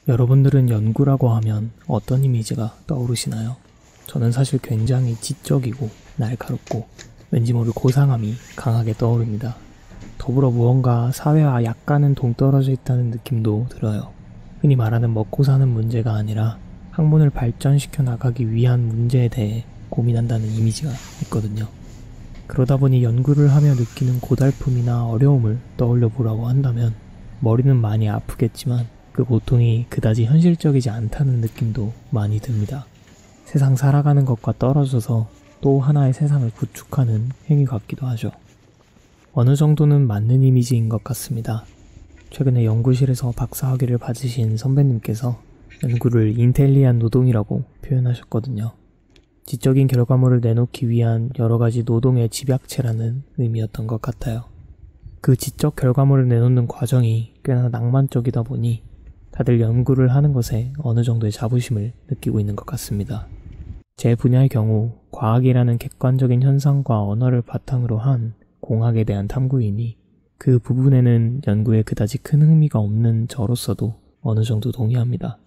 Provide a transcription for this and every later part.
여러분들은 연구라고 하면 어떤 이미지가 떠오르시나요? 저는 사실 굉장히 지적이고 날카롭고 왠지 모를 고상함이 강하게 떠오릅니다. 더불어 무언가 사회와 약간은 동떨어져 있다는 느낌도 들어요. 흔히 말하는 먹고 사는 문제가 아니라 학문을 발전시켜 나가기 위한 문제에 대해 고민한다는 이미지가 있거든요. 그러다 보니 연구를 하며 느끼는 고달픔이나 어려움을 떠올려 보라고 한다면 머리는 많이 아프겠지만 그 고통이 그다지 현실적이지 않다는 느낌도 많이 듭니다. 세상 살아가는 것과 떨어져서 또 하나의 세상을 구축하는 행위 같기도 하죠. 어느 정도는 맞는 이미지인 것 같습니다. 최근에 연구실에서 박사학위를 받으신 선배님께서 연구를 인텔리한 노동이라고 표현하셨거든요. 지적인 결과물을 내놓기 위한 여러 가지 노동의 집약체라는 의미였던 것 같아요. 그 지적 결과물을 내놓는 과정이 꽤나 낭만적이다 보니 다들 연구를 하는 것에 어느 정도의 자부심을 느끼고 있는 것 같습니다. 제 분야의 경우 과학이라는 객관적인 현상과 언어를 바탕으로 한 공학에 대한 탐구이니 그 부분에는 연구에 그다지 큰 흥미가 없는 저로서도 어느 정도 동의합니다.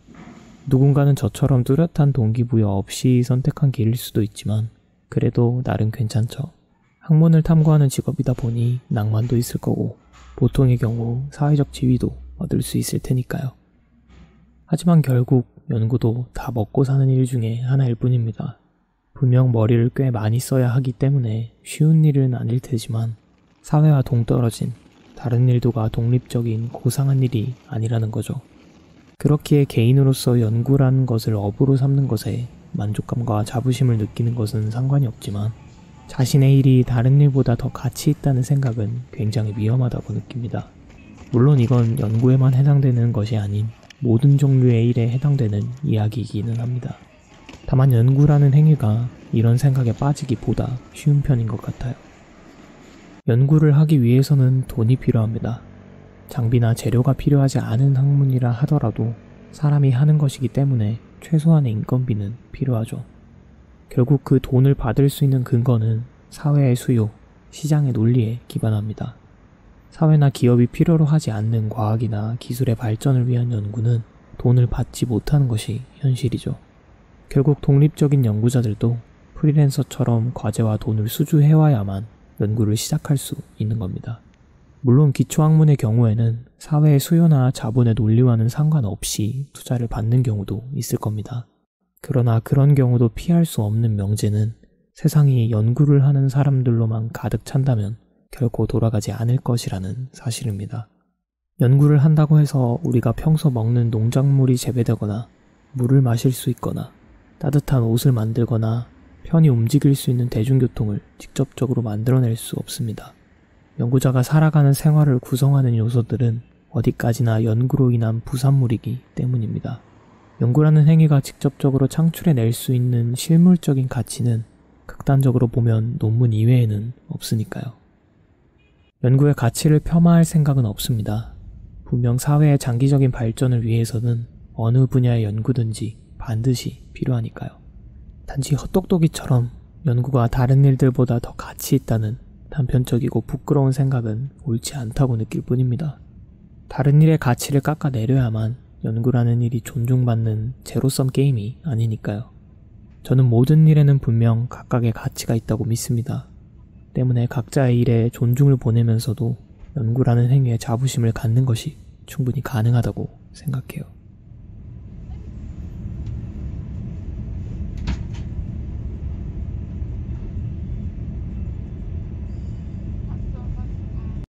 누군가는 저처럼 뚜렷한 동기부여 없이 선택한 길일 수도 있지만 그래도 나름 괜찮죠. 학문을 탐구하는 직업이다 보니 낭만도 있을 거고 보통의 경우 사회적 지위도 얻을 수 있을 테니까요. 하지만 결국 연구도 다 먹고 사는 일 중에 하나일 뿐입니다. 분명 머리를 꽤 많이 써야 하기 때문에 쉬운 일은 아닐 테지만 사회와 동떨어진 다른 일도가 독립적인 고상한 일이 아니라는 거죠. 그렇기에 개인으로서 연구라는 것을 업으로 삼는 것에 만족감과 자부심을 느끼는 것은 상관이 없지만 자신의 일이 다른 일보다 더 가치 있다는 생각은 굉장히 위험하다고 느낍니다. 물론 이건 연구에만 해당되는 것이 아닌 모든 종류의 일에 해당되는 이야기이기는 합니다. 다만 연구라는 행위가 이런 생각에 빠지기보다 쉬운 편인 것 같아요. 연구를 하기 위해서는 돈이 필요합니다. 장비나 재료가 필요하지 않은 학문이라 하더라도 사람이 하는 것이기 때문에 최소한의 인건비는 필요하죠. 결국 그 돈을 받을 수 있는 근거는 사회의 수요, 시장의 논리에 기반합니다. 사회나 기업이 필요로 하지 않는 과학이나 기술의 발전을 위한 연구는 돈을 받지 못하는 것이 현실이죠. 결국 독립적인 연구자들도 프리랜서처럼 과제와 돈을 수주해와야만 연구를 시작할 수 있는 겁니다. 물론 기초학문의 경우에는 사회의 수요나 자본의 논리와는 상관없이 투자를 받는 경우도 있을 겁니다. 그러나 그런 경우도 피할 수 없는 명제는 세상이 연구를 하는 사람들로만 가득 찬다면 결코 돌아가지 않을 것이라는 사실입니다. 연구를 한다고 해서 우리가 평소 먹는 농작물이 재배되거나 물을 마실 수 있거나 따뜻한 옷을 만들거나 편히 움직일 수 있는 대중교통을 직접적으로 만들어낼 수 없습니다. 연구자가 살아가는 생활을 구성하는 요소들은 어디까지나 연구로 인한 부산물이기 때문입니다. 연구라는 행위가 직접적으로 창출해낼 수 있는 실물적인 가치는 극단적으로 보면 논문 이외에는 없으니까요. 연구의 가치를 폄하할 생각은 없습니다. 분명 사회의 장기적인 발전을 위해서는 어느 분야의 연구든지 반드시 필요하니까요. 단지 헛똑똑이처럼 연구가 다른 일들보다 더 가치 있다는 단편적이고 부끄러운 생각은 옳지 않다고 느낄 뿐입니다. 다른 일의 가치를 깎아내려야만 연구라는 일이 존중받는 제로섬 게임이 아니니까요. 저는 모든 일에는 분명 각각의 가치가 있다고 믿습니다. 때문에 각자의 일에 존중을 보내면서도 연구라는 행위에 자부심을 갖는 것이 충분히 가능하다고 생각해요.